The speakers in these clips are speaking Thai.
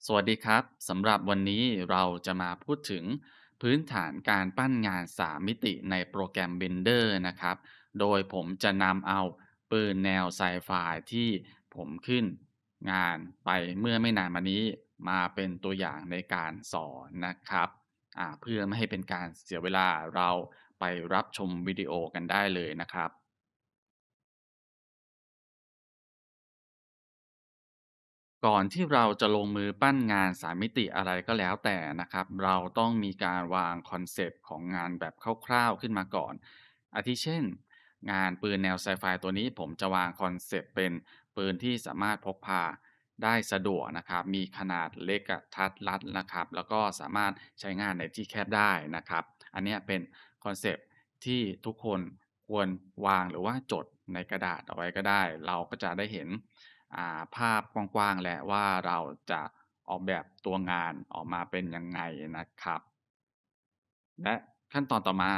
สวัสดีครับสำหรับวันนี้เราจะมาพูดถึงพื้นฐานการปั้นงาน3มิติในโปรแกรม Blender นะครับโดยผมจะนำเอาปืนแนวไซไฟที่ผมขึ้นงานไปเมื่อไม่นานมานี้มาเป็นตัวอย่างในการสอนนะครับเพื่อไม่ให้เป็นการเสียเวลาเราไปรับชมวิดีโอกันได้เลยนะครับ ก่อนที่เราจะลงมือปั้นงานสามมิติอะไรก็แล้วแต่นะครับเราต้องมีการวางคอนเซปต์ของงานแบบคร่าวๆขึ้นมาก่อนอาทิเช่นงานปืนแนวไซไฟตัวนี้ผมจะวางคอนเซปต์เป็นปืนที่สามารถพกพาได้สะดวกนะครับมีขนาดเล็กกระทัดรัดนะครับแล้วก็สามารถใช้งานในที่แคบได้นะครับอันเนี้ยเป็นคอนเซปต์ที่ทุกคนควรวางหรือว่าจดในกระดาษเอาไว้ก็ได้เราก็จะได้เห็น ภาพกว้างๆแหละว่าเราจะออกแบบตัวงานออกมาเป็นยังไงนะครับและขั้นตอนต่อมา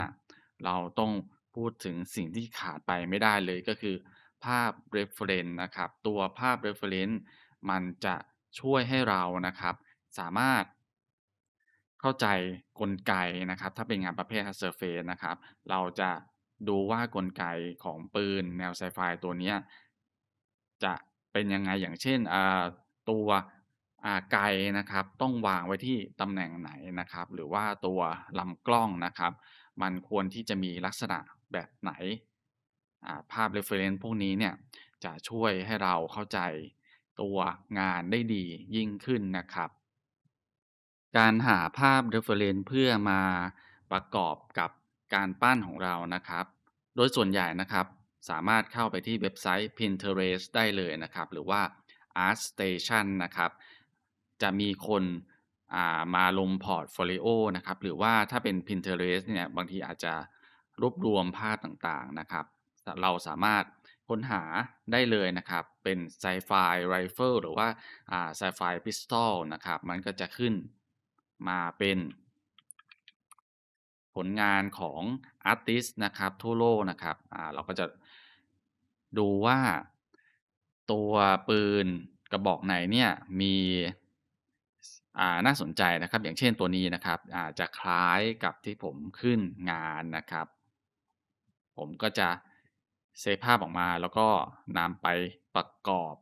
เราต้องพูดถึงสิ่งที่ขาดไปไม่ได้เลยก็คือภาพ reference นะครับตัวภาพ reference มันจะช่วยให้เรานะครับสามารถเข้าใจกลไกนะครับถ้าเป็นงานประเภท Surface นะครับเราจะดูว่ากลไกของปืนแนวไซไฟตัวเนี้ยจะเป็นยังไงอย่างเช่นตัวไกนะครับต้องวางไว้ที่ตำแหน่งไหนนะครับหรือว่าตัวลำกล้องนะครับมันควรที่จะมีลักษณะแบบไหนภาพ reference พวกนี้เนี่ยจะช่วยให้เราเข้าใจตัวงานได้ดียิ่งขึ้นนะครับ การหาภาพ reference เพื่อมาประกอบกับการปั้นของเรานะครับโดยส่วนใหญ่นะครับสามารถเข้าไปที่เว็บไซต์ Pinterest ได้เลยนะครับหรือว่า ArtStation นะครับจะมีคนมาลงพอร์ตโฟลิโอนะครับหรือว่าถ้าเป็น Pinterest เนี่ยบางทีอาจจะรวบรวมภาพต่างๆนะครับเราสามารถค้นหาได้เลยนะครับเป็น Sci-Fi Rifle หรือว่าSci-Fi Pistol นะครับมันก็จะขึ้น มาเป็นผลงานของอาร์ติสต์นะครับทั่วโลกนะครับเราก็จะดูว่าตัวปืนกระบอกไหนเนี่ยมีน่าสนใจนะครับอย่างเช่นตัวนี้นะครับจะคล้ายกับที่ผมขึ้นงานนะครับ ผมก็จะเซฟภาพออกมาแล้วก็นำไปประกอบ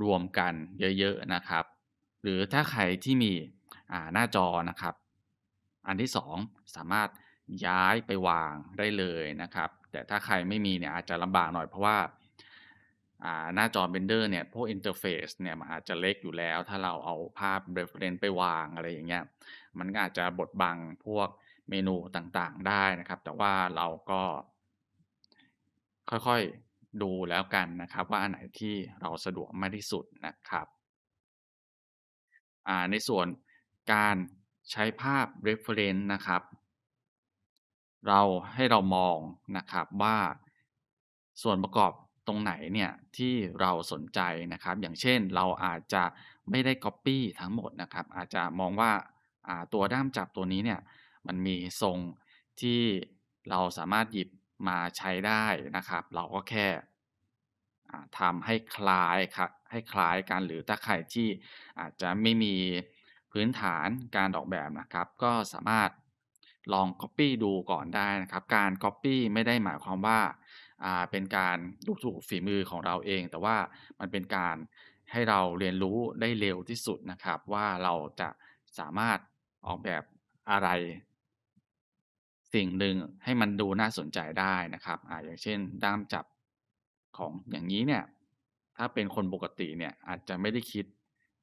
รวมกันเยอะๆนะครับหรือถ้าใครที่มีหน้าจอนะครับอันที่2สามารถย้ายไปวางได้เลยนะครับแต่ถ้าใครไม่มีเนี่ยอาจจะลำบากหน่อยเพราะว่าหน้าจอ Blender เนี่ยพวกอินเทอร์เฟซเนี่ยมันอาจจะเล็กอยู่แล้วถ้าเราเอาภาพ reference ไปวางอะไรอย่างเงี้ยมันก็อาจจะบดบังพวกเมนูต่างๆได้นะครับแต่ว่าเราก็ ค่อยๆดูแล้วกันนะครับว่าอันไหนที่เราสะดวกมากที่สุดนะครับในส่วนการใช้ภาพ reference นะครับเราให้เรามองนะครับว่าส่วนประกอบตรงไหนเนี่ยที่เราสนใจนะครับอย่างเช่นเราอาจจะไม่ได้ก๊อบปี้ทั้งหมดนะครับอาจจะมองว่าตัวด้ามจับตัวนี้เนี่ยมันมีทรงที่เราสามารถหยิบมาใช้ได้นะครับเราก็แค่ ทำให้คล้ายครับให้คล้ายกันหรือถ้าใครที่อาจจะไม่มีพื้นฐานการออกแบบนะครับก็สามารถลองก๊อบปี้ดูก่อนได้นะครับการก๊อบปี้ไม่ได้หมายความว่าเป็นการดูถูกฝีมือของเราเองแต่ว่ามันเป็นการให้เราเรียนรู้ได้เร็วที่สุดนะครับว่าเราจะสามารถออกแบบอะไร สิ่งหนึ่งให้มันดูน่าสนใจได้นะครับอย่างเช่นด้ามจับของอย่างงี้เนี่ยถ้าเป็นคนปกติเนี่ยอาจจะไม่ได้คิด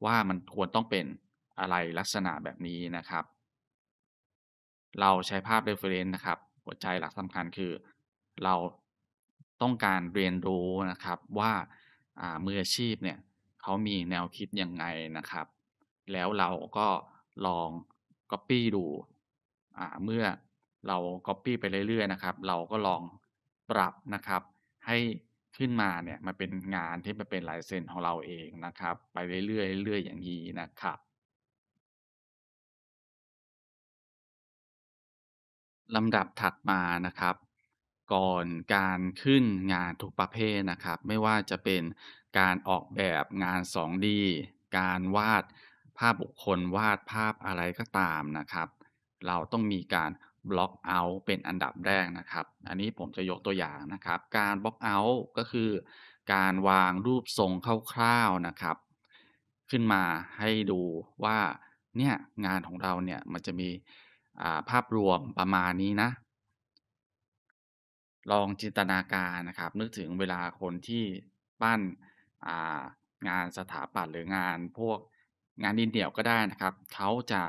ว่ามันควรต้องเป็นอะไรลักษณะแบบนี้นะครับเราใช้ภาพ reference นะครับหัวใจหลักสำคัญคือเราต้องการเรียนรู้นะครับว่ามืออาชีพเนี่ยเขามีแนวคิดยังไงนะครับแล้วเราก็ลองก๊อบปี้ดูเมื่อเราก๊อบปี้ไปเรื่อยๆนะครับเราก็ลองปรับนะครับให้ขึ้นมาเนี่ยมันเป็นงานที่มันเป็นลายเซ็นของเราเองนะครับไปเรื่อยๆเรื่อยๆอย่างงี้นะครับ ลำดับถัดมานะครับก่อนการขึ้นงานทุกประเภทนะครับไม่ว่าจะเป็นการออกแบบงาน 2D การวาด ภาพบุคคลวาดภาพอะไรก็ตามนะครับเราต้องมีการบล็อกเอาต์เป็นอันดับแรกนะครับอันนี้ผมจะยกตัวอย่างนะครับการบล็อกเอาต์ก็คือการวางรูปทรงคร่าวๆนะครับขึ้นมาให้ดูว่าเนี่ยงานของเราเนี่ยมันจะมีภาพรวมประมาณนี้นะ ลองจินตนาการนะครับนึกถึงเวลาคนที่ปั้นอ่างานสถาปัตย์หรืองานพวกงานดินเหนียวก็ได้นะครับเขาจะ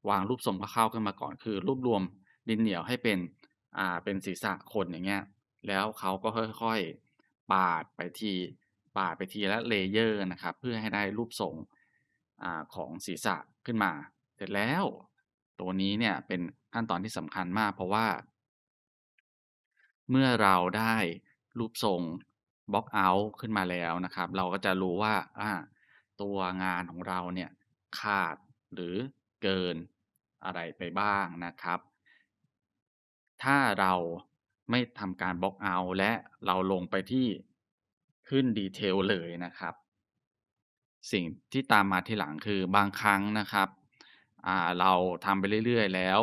วางรูปทรงคร่าวๆขึ้นมาก่อนคือรวบรวมดินเหนียวให้เป็นเป็นศีรษะคนอย่างเงี้ยแล้วเขาก็ค่อยๆปาดไปทีละ layer นะครับเพื่อให้ได้รูปทรงของศีรษะขึ้นมาเสร็จแล้วตัวนี้เนี่ยเป็นขั้นตอนที่สำคัญมากเพราะว่า เมื่อเราได้รูปทรงบล็อกเอาต์ขึ้นมาแล้วนะครับเราก็จะรู้ว่าตัวงานของเราเนี่ยขาดหรือเกินอะไรไปบ้างนะครับถ้าเราไม่ทำการบล็อกเอาต์และเราลงไปที่ขึ้น detail เลยนะครับ สิ่งที่ตามมาทีหลังคือบางครั้งนะครับเราทำไปเรื่อยๆแล้ว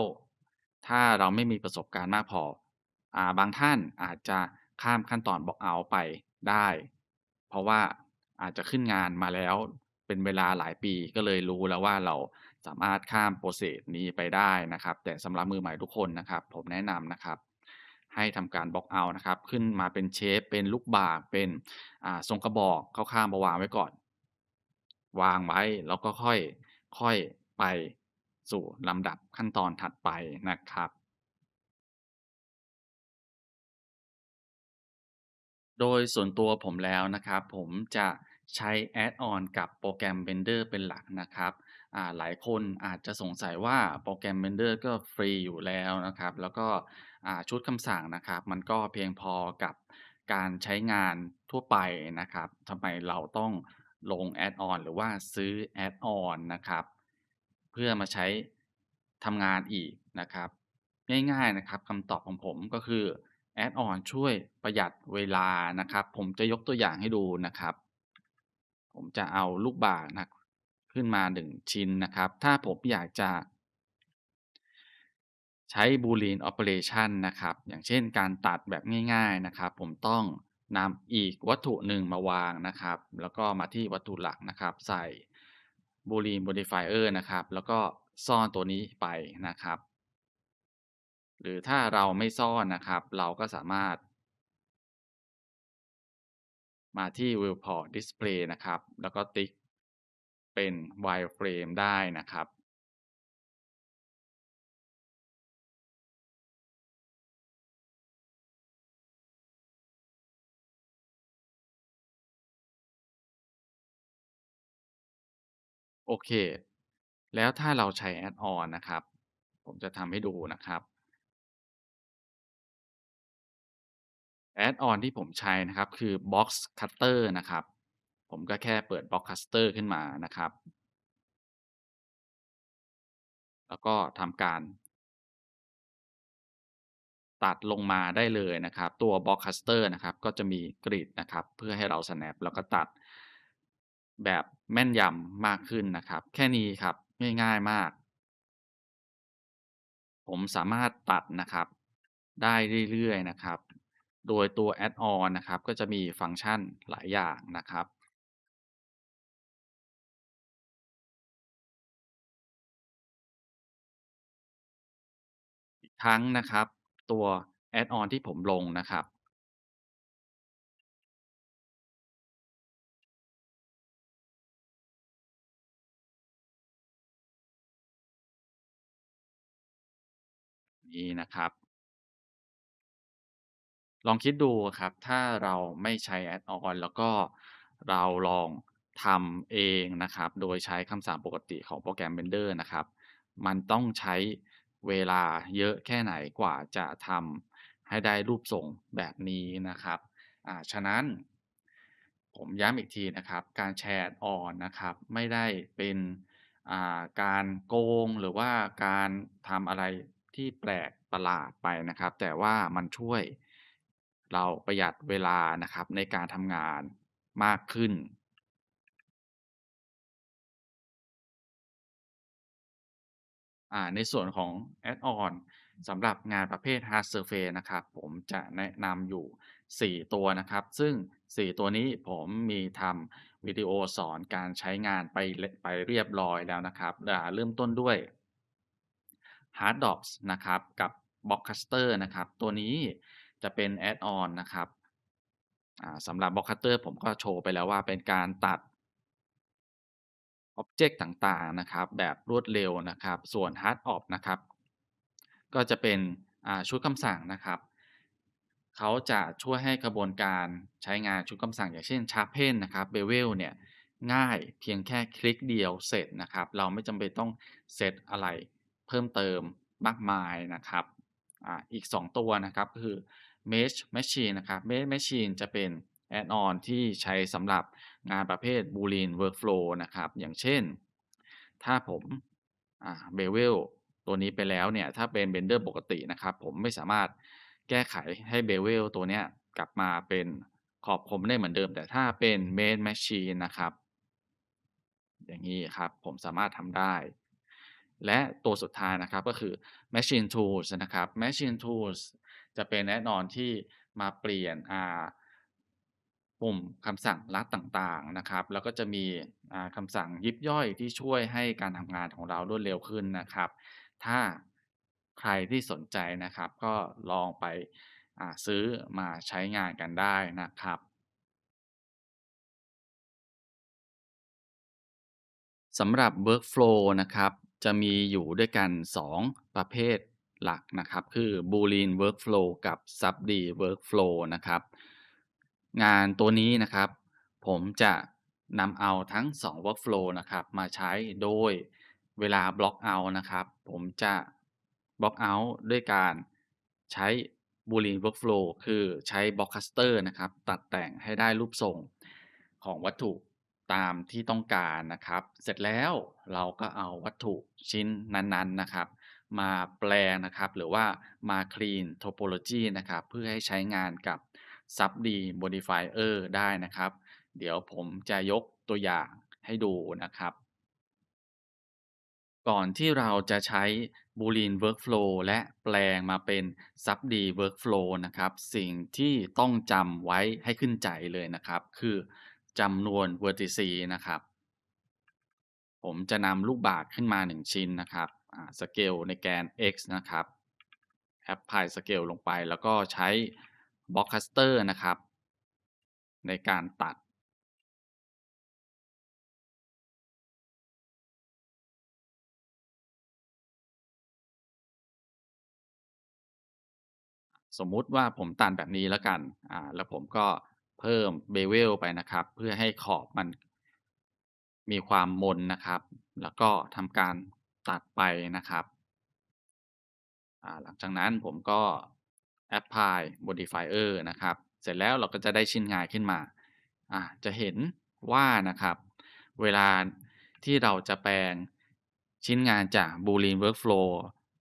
ถ้าเราไม่มีประสบการณ์มากพอบางท่านอาจจะข้ามขั้นตอน Block out ไปได้เพราะว่าอาจจะขึ้นงานมาแล้วเป็นเวลาหลายปีก็เลยรู้แล้วว่าเราสามารถข้าม process นี้ไปได้นะครับแต่สำหรับมือใหม่ทุกคนนะครับผมแนะนำนะครับให้ทำการ Block out นะครับขึ้นมาเป็นเชฟเป็นลูกบาศก์เป็นทรงกระบอกคร่าวๆมาวางไว้ก่อน วางไว้แล้วก็ค่อยไปสู่ลำดับขั้นตอนถัดไปนะครับ โดยส่วนตัวผมแล้วนะครับผมจะใช้ Add-on กับโปรแกรม Blender เป็นหลักนะครับหลายคนอาจจะสงสัยว่าโปรแกรม Blender ก็ฟรีอยู่แล้วนะครับแล้วก็ชุดคำสั่งนะครับมันก็เพียงพอกับการใช้งานทั่วไปนะครับทำไมเราต้องลง Add-on หรือว่าซื้อ Add-on นะครับเพื่อมาใช้ทำงานอีกนะครับ ง่ายๆนะครับคำตอบของผมก็คือ Add-on ช่วยประหยัดเวลานะครับผมจะยกตัวอย่างให้ดูนะครับผมจะเอาลูกบาศก์ขึ้นมา1ชิ้นนะครับถ้าผมอยากจะใช้ Boolean Operation นะครับอย่างเช่นการตัดแบบง่ายๆนะครับผมต้องนำอีกวัตถุหนึ่งมาวางนะครับแล้วก็มาที่วัตถุหลักนะครับใส่ Boolean Modifier นะครับแล้วก็ซ่อนตัวนี้ไปนะครับ หรือถ้าเราไม่ซ่อนนะครับเราก็สามารถมาที่ Viewport Display นะครับแล้วก็ติ๊กเป็น Wireframe ได้นะครับโอเคแล้วถ้าเราใช้ Add-on นะครับผมจะทำให้ดูนะครับ Add-on ที่ผมใช้นะครับคือ Box Cutter นะครับผมก็แค่เปิด Box Cutter ขึ้นมานะครับแล้วก็ทำการ ตัดลงมาได้เลยนะครับตัว Broadcaster นะครับก็จะมีกริดนะครับเพื่อให้เรา snap แล้วก็ตัดแบบแม่นยำมากขึ้นนะครับแค่นี้ครับง่ายๆมากผมสามารถตัดนะครับได้เรื่อยๆนะครับโดยตัว Add-on นะครับก็จะมีฟังก์ชันหลายอย่างนะครับอีกทั้งนะครับตัว Add-on ที่ผมลงนะครับนี้นะครับ ลองคิดดูครับถ้าเราไม่ใช้ Add-on แล้วก็เราลองทำเองนะครับโดยใช้คำสั่งปกติของโปรแกรม Blender นะครับมันต้องใช้เวลาเยอะแค่ไหนกว่าจะทำให้ได้รูปทรงแบบนี้นะครับฉะนั้นผมย้ำอีกทีนะครับการแชร์ Add-on นะครับไม่ได้เป็นการโกงหรือว่าการทำอะไรที่แปลกประหลาดไปนะครับแต่ว่ามันช่วยเราประหยัดเวลานะครับในการทำงานมากขึ้น ในส่วนของ Add-on สำหรับงานประเภท Hard Surface นะครับผมจะแนะนำอยู่4ตัวนะครับซึ่ง4ตัวนี้ผมมีทำวิดีโอสอนการใช้งานไปเรียบร้อยแล้วนะครับเริ่มต้นด้วย HardDocs นะครับกับ Blockbuster นะครับตัวนี้จะเป็น Add-on นะครับสำหรับ Blockbuster ผมก็โชว์ไปแล้วว่าเป็นการตัด อ็อบเจกต์ต่างๆนะครับแบบรวดเร็วนะครับส่วน HardOps นะครับก็จะเป็นชุดคำสั่งนะครับเขาจะช่วยให้กระบวนการใช้งานชุดคำสั่งอย่างเช่น Sharpen นะครับ Bevel เนี่ยง่ายเพียงแค่คลิกเดียวเสร็จนะครับเราไม่จำเป็นต้องเซตอะไรเพิ่มเติมมากมายนะครับอีก2ตัวนะครับก็คือ Mesh Machine นะครับ Mesh Machine จะเป็น Add-on ที่ใช้สำหรับงานประเภท Boolean Workflow นะครับอย่างเช่นถ้าผมBevel ตัวนี้ไปแล้วเนี่ยถ้าเป็น Blender ปกตินะครับผมไม่สามารถแก้ไขให้ Bevel ตัวเนี้ยกลับมาเป็นขอบคมได้เหมือนเดิมแต่ถ้าเป็น Mesh Machine นะครับอย่างงี้ครับผมสามารถทำได้และตัวสุดท้ายนะครับก็คือ Machine Tools นะครับ Machine Tools จะเป็น Add-on ที่มาเปลี่ยนปุ่มคำสั่งลัดต่างๆนะครับแล้วก็จะมีคำสั่งยิบย่อยที่ช่วยให้การทำงานของเรารวดเร็วขึ้นนะครับถ้าใครที่สนใจนะครับก็ลองไปซื้อมาใช้งานกันได้นะครับ สำหรับ Workflow นะครับจะมีอยู่ด้วยกัน2ประเภทหลักนะครับคือ Boolean Workflow กับ Subd Workflow นะครับงานตัวนี้นะครับผมจะนำเอาทั้ง2 Workflow นะครับมาใช้โดยเวลา Block Out นะครับผมจะ Block Out ด้วยการใช้ Boolean Workflow คือใช้ Blockcaster นะครับตัดแต่งให้ได้รูปทรงของวัตถุ ตามที่ต้องการนะครับเสร็จแล้วเราก็เอาวัตถุชิ้นนั้นๆนะครับมาแปลงนะครับหรือว่ามา clean topology นะครับเพื่อให้ใช้งานกับ subd modifier ได้นะครับเดี๋ยวผมจะยกตัวอย่างให้ดูนะครับ ก่อนที่เราจะใช้ Boolean Workflow และแปลงมาเป็น subd Workflow นะครับสิ่งที่ต้องจำไว้ให้ขึ้นใจเลยนะครับคือจำนวน vertices นะครับผมจะนำลูกบาศก์ขึ้นมา1ชิ้นนะครับสเกลในแกน x นะครับ apply scale ลงไปแล้วก็ใช้ Blockcaster นะครับในการตัด สมมุติว่าผมตัดแบบนี้แล้วกันแล้วผมก็เพิ่ม bevel ไปนะครับเพื่อให้ขอบมันมีความมนนะครับแล้วก็ทำการตัดไปนะครับหลังจากนั้นผมก็ apply modifier นะครับเสร็จแล้วเราก็จะได้ชิ้นงานขึ้นมาจะเห็นว่านะครับเวลาที่เราจะแปลงชิ้นงานจาก Boolean workflow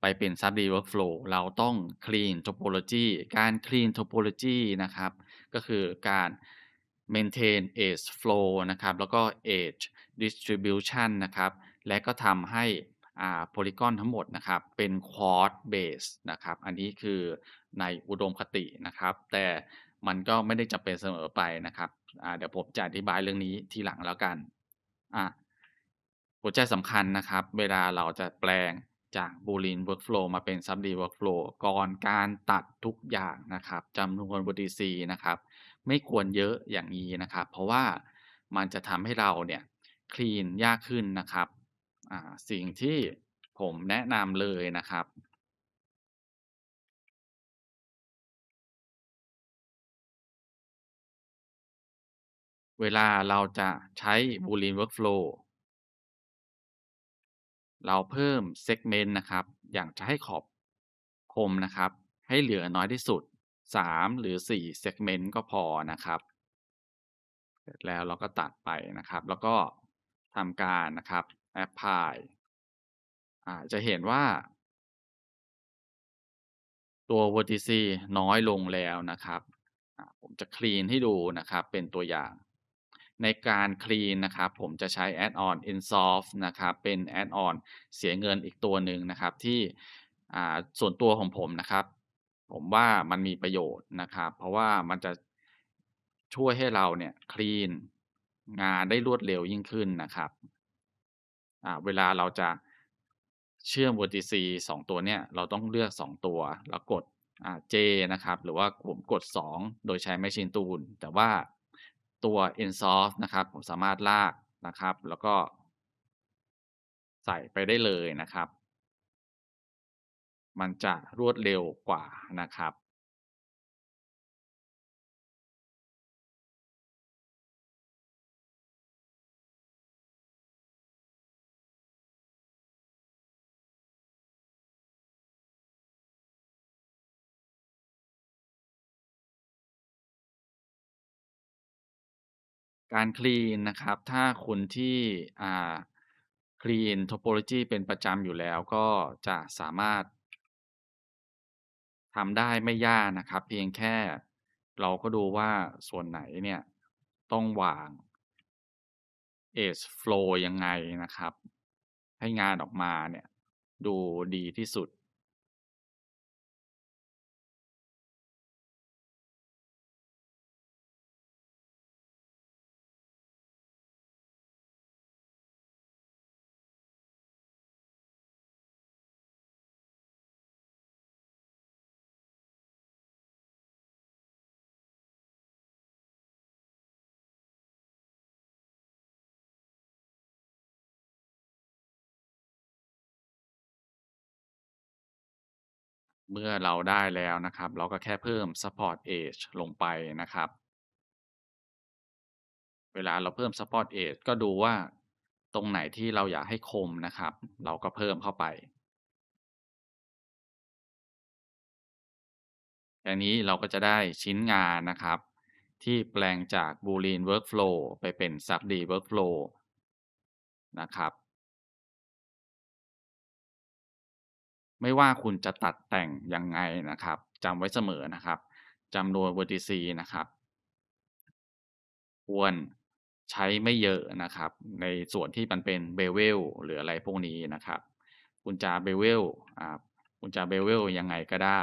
ไปเป็น subd workflow เราต้อง clean topology การ clean topology นะครับก็คือการ maintain edge flow นะครับแล้วก็ edge distribution นะครับและก็ทำให้Polygon ทั้งหมดนะครับเป็น Quartz base นะครับอันนี้คือในอุดมคตินะครับแต่มันก็ไม่ได้จำเป็นเสมอไปนะครับเดี๋ยวผมจะอธิบายเรื่องนี้ทีหลังแล้วกันอ่าหัวใจสำคัญนะครับเวลาเราจะแปลงจาก Boolean workflow มาเป็น subd workflow ก่อนการตัดทุกอย่างนะครับจำนวน vertices นะครับไม่ควรเยอะอย่างงี้นะครับเพราะว่ามันจะทำให้เราเนี่ยคลีนยากขึ้นนะครับสิ่งที่ผมแนะนำเลยนะครับเวลาเราจะใช้ Boolean workflow เราเพิ่ม segment นะครับอย่างจะให้ขอบคมนะครับให้เหลือน้อยที่สุด3หรือ4 segment ก็พอนะครับเสร็จแล้วเราก็ตัดไปนะครับแล้วก็ทำการนะครับ apply จะเห็นว่าตัว vertices น้อยลงแล้วนะครับผมจะคลีนให้ดูนะครับเป็นตัวอย่าง ในการคลีนนะครับผมจะใช้ Add-on Ensolve นะครับเป็น Add-on เสียเงินอีกตัวหนึ่งนะครับที่ส่วนตัวของผมนะครับผมว่ามันมีประโยชน์นะครับเพราะว่ามันจะช่วยให้เราเนี่ยคลีนงานได้รวดเร็วยิ่งขึ้นนะครับเวลาเราจะเชื่อม vertices 2ตัวเนี่ยเราต้องเลือก2ตัวแล้วกดJ นะครับหรือว่าผมกด2โดยใช้ Machine Tool แต่ว่าตัว Ensolve นะครับผมสามารถลากนะครับแล้วก็ใส่ไปได้เลยนะครับมันจะรวดเร็วกว่านะครับ การคลีนนะครับถ้าคนที่อ่าคลีน Topology เป็นประจำอยู่แล้วก็จะสามารถทำได้ไม่ยากนะครับเพียงแค่เราก็ดูว่าส่วนไหนเนี่ยต้องวาง Edge Flow ยังไงนะครับให้งานออกมาเนี่ยดูดีที่สุด เมื่อเราได้แล้วนะครับเราก็แค่เพิ่ม Support Edge ลงไปนะครับเวลาเราเพิ่ม Support Edge ก็ดูว่าตรงไหนที่เราอยากให้คมนะครับเราก็เพิ่มเข้าไปแค่นี้เราก็จะได้ชิ้นงานนะครับที่แปลงจาก Boolean Workflow ไปเป็น SUBD Workflow นะครับไม่ว่าคุณจะตัดแต่งยังไงนะครับจำไว้เสมอนะครับจำนวน vertices นะครับ ควรใช้ไม่เยอะนะครับในส่วนที่มันเป็น bevel หรืออะไรพวกนี้นะครับคุณจะ bevel อ่าคุณจะ bevel ยังไงก็ได้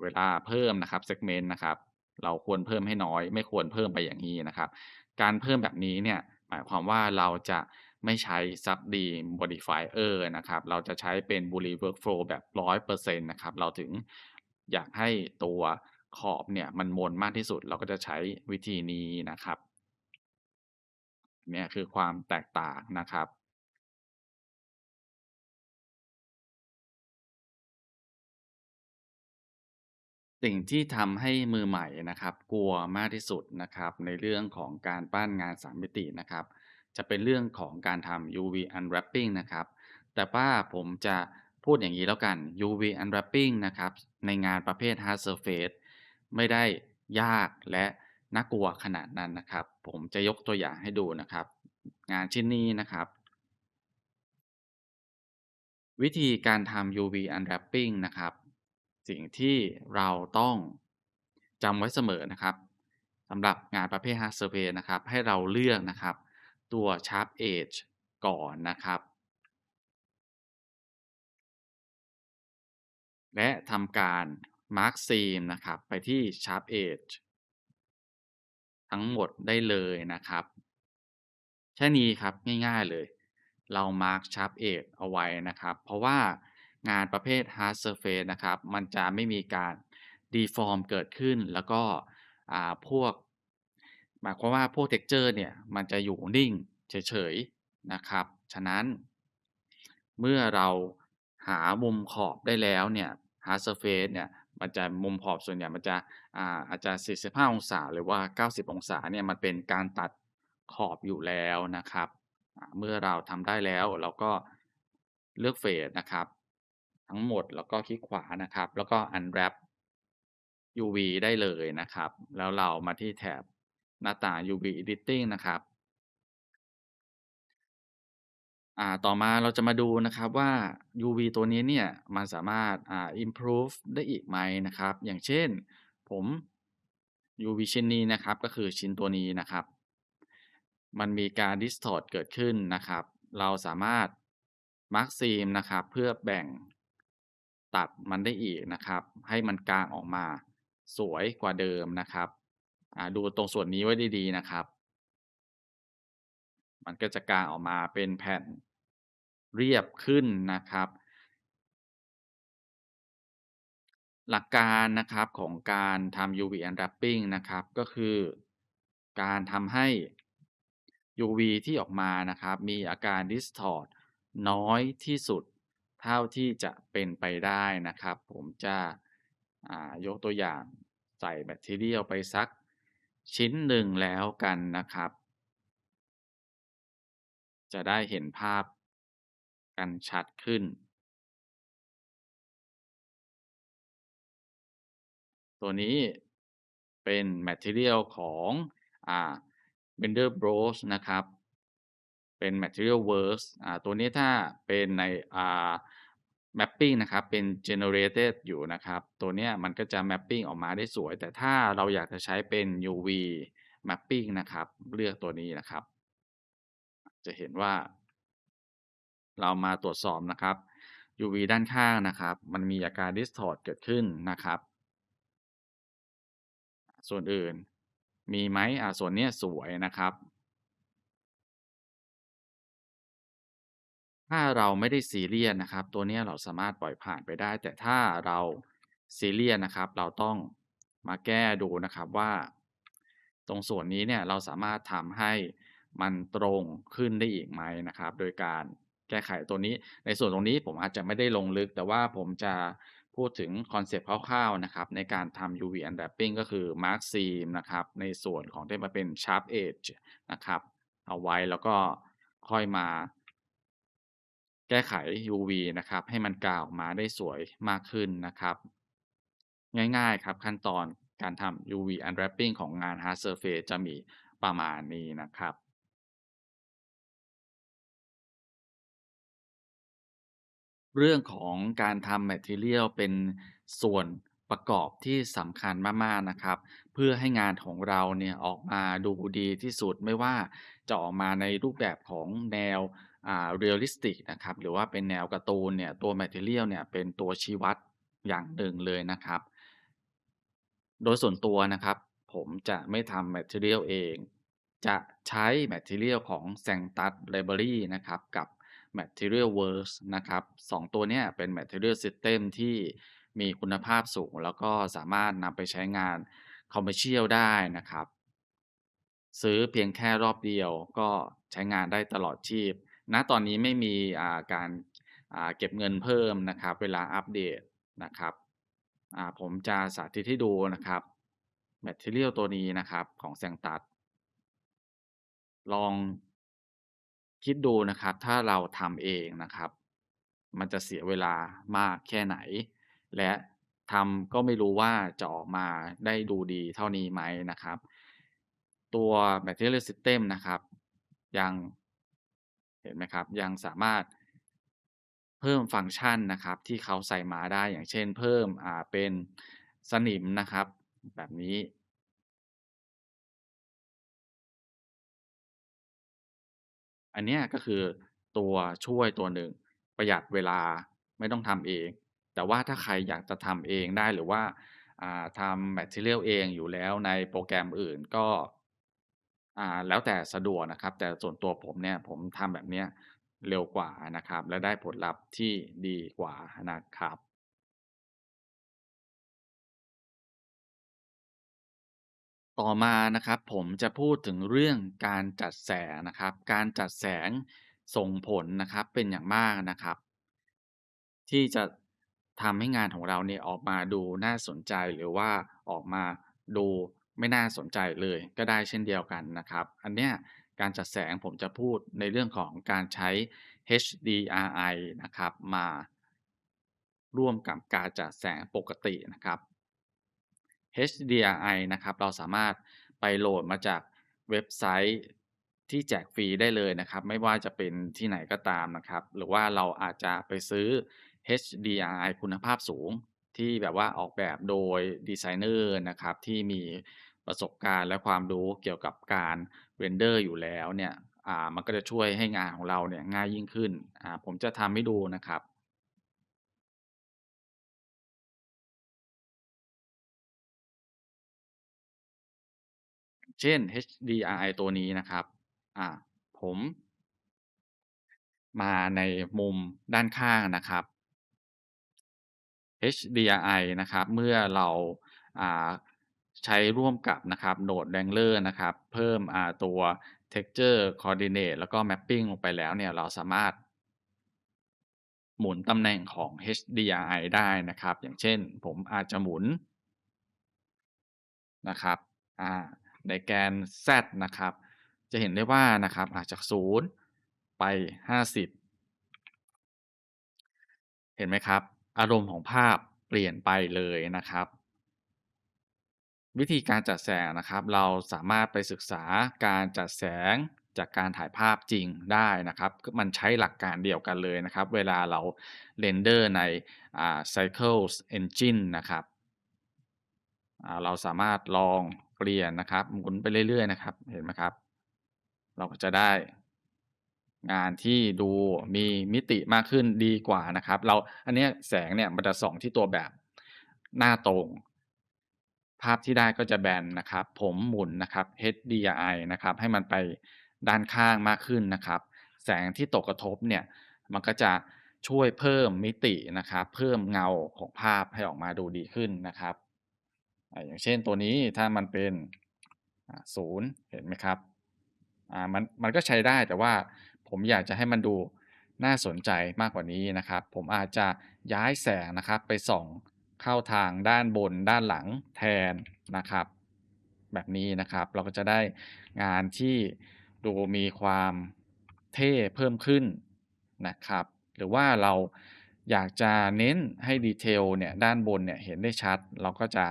เวลาเพิ่มนะครับ segment นะครับเราควรเพิ่มให้น้อยไม่ควรเพิ่มไปอย่างงี้นะครับการเพิ่มแบบนี้เนี่ยหมายความว่าเราจะไม่ใช้ subd modifier นะครับเราจะใช้เป็น Boolean workflow แบบ100%นต์นะครับเราถึงอยากให้ตัวขอบเนี่ยมันมนมากที่สุดเราก็จะใช้วิธีนี้นะครับ เนี่ยคือความแตกต่างนะครับ สิ่งที่ทำให้มือใหม่นะครับกลัวมากที่สุดนะครับในเรื่องของการปั้นงาน3มิตินะครับจะเป็นเรื่องของการทำ UV Unwrapping นะครับแต่ว่าผมจะพูดอย่างนี้แล้วกัน UV Unwrapping นะครับในงานประเภท Hard Surface ไม่ได้ยากและน่ากลัวขนาดนั้นนะครับผมจะยกตัวอย่างให้ดูนะครับงานชิ้นนี้นะครับ วิธีการทำ UV Unwrapping นะครับสิ่งที่เราต้องจำไว้เสมอนะครับสำหรับงานประเภท Hard Surface นะครับให้เราเลือกนะครับตัว Sharp Edge ก่อนนะครับและทำการ Mark Seam นะครับไปที่ Sharp Edge ทั้งหมดได้เลยนะครับ แค่นี้ครับง่ายๆเลยเรามาร์ก Sharp Edge เอาไว้นะครับเพราะว่างานประเภท Hard Surface นะครับมันจะไม่มีการ deform เกิดขึ้นแล้วก็พวกหมายความว่าพวก texture เนี่ยมันจะอยู่นิ่งเฉยๆนะครับฉะนั้นเมื่อเราหามุมขอบได้แล้วเนี่ย Hard Surface เนี่ยมันจะมุมขอบส่วนใหญ่มันจะอาจจะ45องศาหรือว่า90องศาเนี่ยมันเป็นการตัดขอบอยู่แล้วนะครับ เมื่อเราทำได้แล้วเราก็เลือกเฟสนะครับทั้งหมดแล้วก็คลิกขวานะครับแล้วก็ Unwrap UV ได้เลยนะครับแล้วเรามาที่แถบหน้าต่าง UV Editing นะครับต่อมาเราจะมาดูนะครับว่า UV ตัวนี้เนี่ยมันสามารถimprove ได้อีกไหมนะครับอย่างเช่นผม UV ชิ้นนี้นะครับก็คือชิ้นตัวนี้นะครับมันมีการ distort เกิดขึ้นนะครับเราสามารถมาร์กซีมนะครับเพื่อแบ่งตัดมันได้อีกนะครับให้มันกางออกมาสวยกว่าเดิมนะครับดูตรงส่วนนี้ไว้ดีๆนะครับมันก็จะกางออกมาเป็นแผ่นเรียบขึ้นนะครับ หลักการนะครับของการทำ UV Unwrapping นะครับก็คือการทำให้ UV ที่ออกมานะครับมีอาการ Distort น้อยที่สุดเท่าที่จะเป็นไปได้นะครับผมจะยกตัวอย่างใส่แบตทีเรียลไปสักชิ้นหนึ่งแล้วกันนะครับจะได้เห็นภาพกันชัดขึ้น ตัวนี้เป็น Material ของอ่า Bender Bros นะครับเป็น Material Works ตัวนี้ถ้าเป็นในอ่า Mapping นะครับเป็น Generated อยู่นะครับตัวเนี้ยมันก็จะ Mapping ออกมาได้สวยแต่ถ้าเราอยากจะใช้เป็น UV Mapping นะครับเลือกตัวนี้นะครับจะเห็นว่าเรามาตรวจสอบนะครับ UV ด้านข้างนะครับมันมีอาการ Distort เกิดขึ้นนะครับ ส่วนอื่นมีไหมส่วนเนี้ยสวยนะครับถ้าเราไม่ได้ซีเรียสนะครับตัวเนี้ยเราสามารถปล่อยผ่านไปได้แต่ถ้าเราซีเรียสนะครับเราต้องมาแก้ดูนะครับว่าตรงส่วนนี้เนี่ยเราสามารถทำให้มันตรงขึ้นได้อีกไหมนะครับโดยการแก้ไขตัวนี้ในส่วนตรงนี้ผมอาจจะไม่ได้ลงลึกแต่ว่าผมจะพูดถึงคอนเซปต์คร่าวๆนะครับในการทำ UV Unwrapping ก็คือ Mark Seam นะครับในส่วนของที่มันเป็น Sharp Edge นะครับเอาไว้แล้วก็ค่อยมาแก้ไข UV นะครับให้มันกาวออกมาได้สวยมากขึ้นนะครับง่ายๆครับขั้นตอนการทำ UV Unwrapping ของงาน Hard Surface จะมีประมาณนี้นะครับ เรื่องของการทำ Material เป็นส่วนประกอบที่สำคัญมากๆนะครับเพื่อให้งานของเราเนี่ยออกมาดูดีที่สุดไม่ว่าจะออกมาในรูปแบบของแนวrealistic นะครับหรือว่าเป็นแนวการ์ตูนเนี่ยตัว Material เนี่ยเป็นตัวชี้วัดอย่างหนึ่งเลยนะครับ โดยส่วนตัวนะครับผมจะไม่ทำ Material เองจะใช้ Material ของ Sanctus Library นะครับกับ Material Works นะครับ2ตัวเนี้ยเป็น Material System ที่มีคุณภาพสูงแล้วก็สามารถนำไปใช้งาน Commercial ได้นะครับซื้อเพียงแค่รอบเดียวก็ใช้งานได้ตลอดชีพณตอนนี้ไม่มีการเก็บเงินเพิ่มนะครับเวลาอัปเดตนะครับผมจะสาธิตให้ดูนะครับ Material ตัวนี้นะครับของ Sanctus ลองคิดดูนะครับถ้าเราทำเองนะครับมันจะเสียเวลามากแค่ไหนและทำก็ไม่รู้ว่าจะออกมาได้ดูดีเท่านี้ไหมนะครับตัว Material System นะครับยังเห็นไหมครับยังสามารถเพิ่มฟังก์ชันนะครับที่เขาใส่มาได้อย่างเช่นเพิ่มเป็นสนิมนะครับแบบนี้ อันเนี้ยก็คือตัวช่วยตัวหนึ่งประหยัดเวลาไม่ต้องทำเองแต่ว่าถ้าใครอยากจะทำเองได้หรือว่าทำ Material เองอยู่แล้วในโปรแกรมอื่นก็แล้วแต่สะดวกนะครับแต่ส่วนตัวผมเนี่ยผมทำแบบเนี้ยเร็วกว่านะครับและได้ผลลัพธ์ที่ดีกว่านะครับ ต่อมานะครับผมจะพูดถึงเรื่องการจัดแสงนะครับการจัดแสงส่งผลนะครับเป็นอย่างมากนะครับที่จะทำให้งานของเราเนี่ยออกมาดูน่าสนใจหรือว่าออกมาดูไม่น่าสนใจเลยก็ได้เช่นเดียวกันนะครับอันเนี้ยการจัดแสงผมจะพูดในเรื่องของการใช้ HDRI นะครับมาร่วมกับการจัดแสงปกตินะครับ HDRI นะครับเราสามารถไปโหลดมาจากเว็บไซต์ที่แจกฟรีได้เลยนะครับไม่ว่าจะเป็นที่ไหนก็ตามนะครับหรือว่าเราอาจจะไปซื้อ HDRI คุณภาพสูงที่แบบว่าออกแบบโดยดีไซเนอร์นะครับที่มี ประสบการณ์และความรู้เกี่ยวกับการเรนเดอร์อยู่แล้วเนี่ยมันก็จะช่วยให้งานของเราเนี่ยง่ายยิ่งขึ้นผมจะทำให้ดูนะครับเช่น HDRI ตัวนี้นะครับอ่าผมมาในมุมด้านข้างนะครับ HDRI นะครับเมื่อเราอ่าใช้ร่วมกับนะครับ Node Wrangler นะครับเพิ่มตัว Texture Coordinate แล้วก็ Mapping ลงไปแล้วเนี่ยเราสามารถหมุนตำแหน่งของ HDRI ได้นะครับอย่างเช่นผมอาจจะหมุนนะครับอ่าในแกน Z นะครับจะเห็นได้ว่านะครับจาก0ไป50เห็นไหมครับอารมณ์ของภาพเปลี่ยนไปเลยนะครับ วิธีการจัดแสงนะครับเราสามารถไปศึกษาการจัดแสงจากการถ่ายภาพจริงได้นะครับมันใช้หลักการเดียวกันเลยนะครับเวลาเราเรนเดอร์ในCycles Engine นะครับเราสามารถลองเปลี่ยนนะครับหมุนไปเรื่อยๆนะครับเห็นไหมครับเราก็จะได้งานที่ดูมีมิติมากขึ้นดีกว่านะครับอันเนี้ยแสงเนี่ยมันจะส่องที่ตัวแบบหน้าตรง ภาพที่ได้ก็จะแบนนะครับผมหมุนนะครับ HDRI นะครับให้มันไปด้านข้างมากขึ้นนะครับแสงที่ตกกระทบเนี่ยมันก็จะช่วยเพิ่มมิตินะครับเพิ่มเงาของภาพให้ออกมาดูดีขึ้นนะครับอย่างเช่นตัวนี้ถ้ามันเป็น0เห็นไหมครับมันก็ใช้ได้แต่ว่าผมอยากจะให้มันดูน่าสนใจมากกว่านี้นะครับผมอาจจะย้ายแสงนะครับไปส่องเข้าทางด้านบนด้านหลังแทนนะครับแบบนี้นะครับเราก็จะได้งานที่ดูมีความเท่เพิ่มขึ้นนะครับหรือว่าเราอยากจะเน้นให้ detail เนี่ยด้านบนเนี่ยเห็นได้ชัดเราก็จะ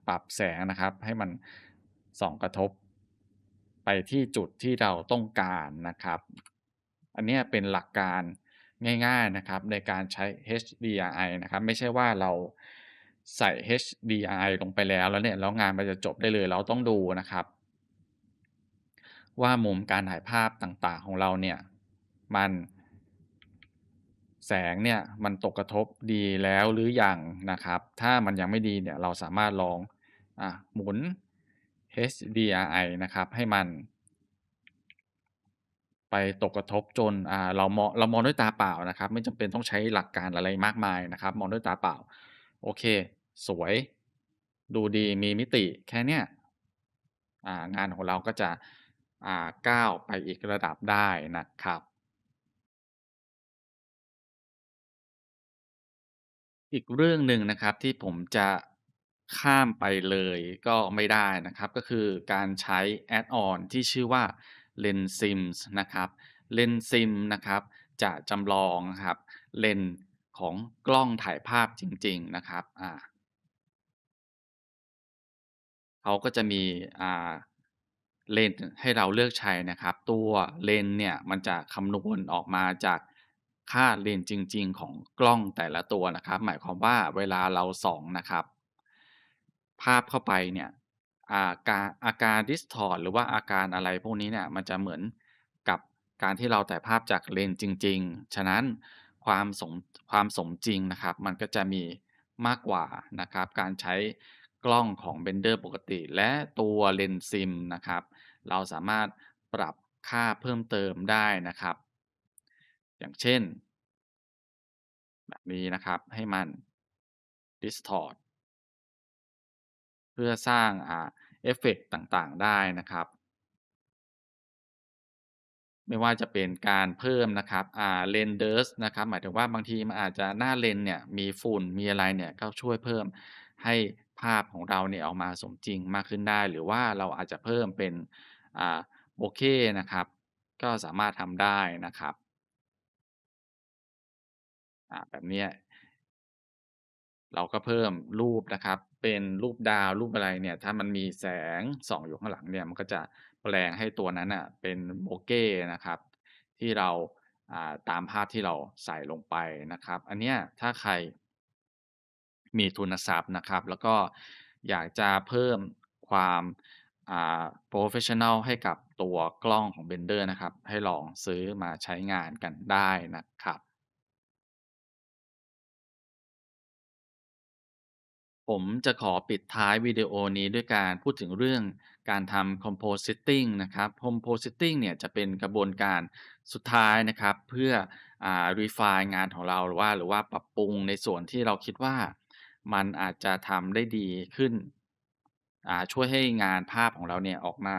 ปรับแสงนะครับให้มันส่องกระทบไปที่จุดที่เราต้องการนะครับอันเนี้ยเป็นหลักการง่ายๆนะครับในการใช้ HDRI นะครับไม่ใช่ว่าเราใส่ HDRI ลงไปแล้วเนี่ยแล้วงานมันจะจบได้เลยเราต้องดูนะครับว่ามุมการถ่ายภาพต่างๆของเราเนี่ยมันแสงเนี่ยมันตกกระทบดีแล้วหรือยังนะครับถ้ามันยังไม่ดีเนี่ยเราสามารถลองหมุน HDRI นะครับให้มันไปตกกระทบจนเรามองด้วยตาเปล่านะครับไม่จำเป็นต้องใช้หลักการอะไรมากมายนะครับมองด้วยตาเปล่าโอเคสวยดูดีมีมิติแค่เนี้ยงานของเราก็จะก้าวไปอีกระดับได้นะครับ อีกเรื่องหนึ่งนะครับที่ผมจะข้ามไปเลยก็ไม่ได้นะครับก็คือการใช้ Add-on ที่ชื่อว่า LensSims นะครับ LensSim นะครับจะจำลองครับเลนส์ของกล้องถ่ายภาพจริงๆนะครับเขาก็จะมีอ่าเลนส์ให้เราเลือกใช้นะครับตัวเลนส์เนี่ยมันจะคำนวณออกมาจากค่าเลนส์จริงๆของกล้องแต่ละตัวนะครับหมายความว่าเวลาเราส่องนะครับภาพเข้าไปเนี่ยอาการ distort หรือว่าอาการอะไรพวกนี้เนี่ยมันจะเหมือนกับการที่เราถ่ายภาพจากเลนส์จริงๆฉะนั้นความสมความสมจริงนะครับมันก็จะมีมากกว่านะครับการใช้กล้องของ Blender ปกติและตัว LensSim นะครับเราสามารถปรับค่าเพิ่มเติมได้นะครับอย่างเช่นแบบนี้นะครับให้มัน distort เพื่อสร้างเอฟเฟกต์ต่างๆได้นะครับ ไม่ว่าจะเป็นการเพิ่มนะครับrenders นะครับหมายถึงว่าบางทีมันอาจจะหน้าเลนส์เนี่ยมีฝุ่นมีอะไรเนี่ยก็ช่วยเพิ่มให้ภาพของเราเนี่ยออกมาสมจริงมากขึ้นได้หรือว่าเราอาจจะเพิ่มเป็นอ่าโบเก้นะครับก็สามารถทำได้นะครับแบบเนี้ย เราก็เพิ่มรูปนะครับเป็นรูปดาวรูปอะไรเนี่ยถ้ามันมีแสงส่องอยู่ข้างหลังเนี่ยมันก็จะแปลงให้ตัวนั้นน่ะเป็นโบเก้นะครับที่เราตามภาพที่เราใส่ลงไปนะครับอันเนี้ยถ้าใครมีทุนทรัพย์นะครับแล้วก็อยากจะเพิ่ม ความโพรเฟสชันนัลให้กับตัวกล้องของ Blender นะครับให้ลองซื้อมาใช้งานกันได้นะครับ ผมจะขอปิดท้ายวิดีโอนี้ด้วยการพูดถึงเรื่องการทำ Compositing นะครับ Compositing เนี่ยจะเป็นกระบวนการสุดท้ายนะครับเพื่อrefine งานของเราหรือว่าปรับปรุงในส่วนที่เราคิดว่ามันอาจจะทำได้ดีขึ้นช่วยให้งานภาพของเราเนี่ยออกมา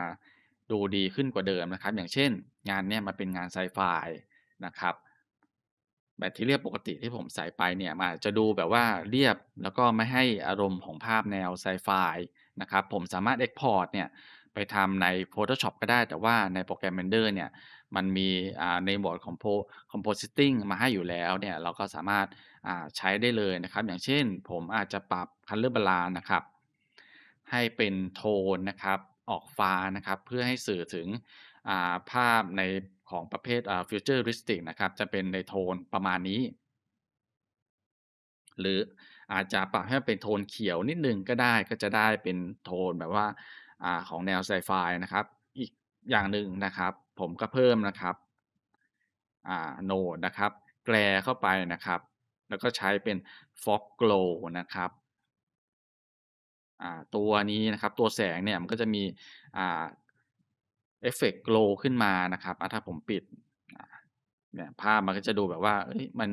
ดูดีขึ้นกว่าเดิมนะครับอย่างเช่นงานเนี่ยมันเป็นงานไซไฟนะครับ แบตเตอรี่ปกติที่ผมใส่ไปเนี่ยมันอาจจะดูแบบว่าเรียบแล้วก็ไม่ให้อารมณ์ของภาพแนวไซไฟนะครับผมสามารถ Export เนี่ยไปทำใน Photoshop ก็ได้แต่ว่าในโปรแกรม Blender เนี่ยมันมีในโหมดของCompositing มาให้อยู่แล้วเนี่ยเราก็สามารถใช้ได้เลยนะครับอย่างเช่นผมอาจจะปรับ Color Balance นะครับให้เป็นโทนนะครับออกฟ้านะครับเพื่อให้สื่อถึง ภาพในของประเภทfuturistic นะครับจะเป็นในโทนประมาณนี้หรืออาจจะปรับให้มันเป็นโทนเขียวนิดหนึ่งก็ได้ก็จะได้เป็นโทนแบบว่าของแนวไซไฟนะครับอีกอย่างหนึ่งนะครับผมก็เพิ่มนะครับNode นะครับ Glare เข้าไปนะครับแล้วก็ใช้เป็น Fog Glow นะครับตัวนี้นะครับตัวแสงเนี่ยมันก็จะมีอ่าเอฟเฟกต์ glow ขึ้นมานะครับถ้าผมปิดอ่าเนี่ยภาพมันก็จะดูแบบว่าเฮ้ยมัน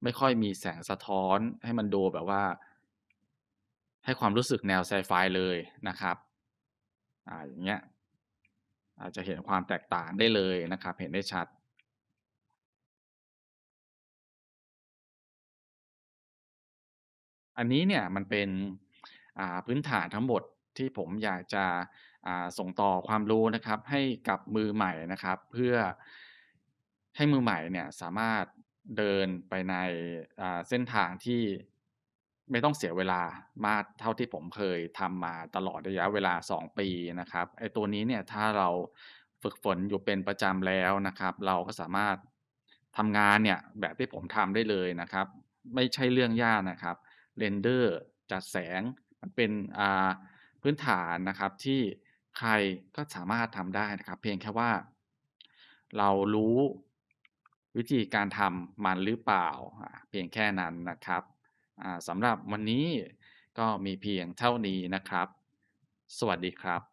ไม่ค่อยมีแสงสะท้อนให้มันดูแบบว่าให้ความรู้สึกแนวไซไฟเลยนะครับอย่างเงี้ยอาจจะเห็นความแตกต่างได้เลยนะครับเห็นได้ชัด อันนี้เนี่ยมันเป็นพื้นฐานทั้งหมดที่ผมอยากจะส่งต่อความรู้นะครับให้กับมือใหม่นะครับเพื่อให้มือใหม่เนี่ยสามารถเดินไปในเส้นทางที่ไม่ต้องเสียเวลามากเท่าที่ผมเคยทำมาตลอดระยะเวลา2ปีนะครับไอ้ตัวนี้เนี่ยถ้าเราฝึกฝนอยู่เป็นประจำแล้วนะครับเราก็สามารถทำงานเนี่ยแบบที่ผมทำได้เลยนะครับไม่ใช่เรื่องยากนะครับ Render จัดแสงมันเป็นพื้นฐานนะครับที่ใครก็สามารถทำได้นะครับเพียงแค่ว่าเรารู้วิธีการทำมันหรือเปล่าเพียงแค่นั้นนะครับสำหรับวันนี้ก็มีเพียงเท่านี้นะครับสวัสดีครับ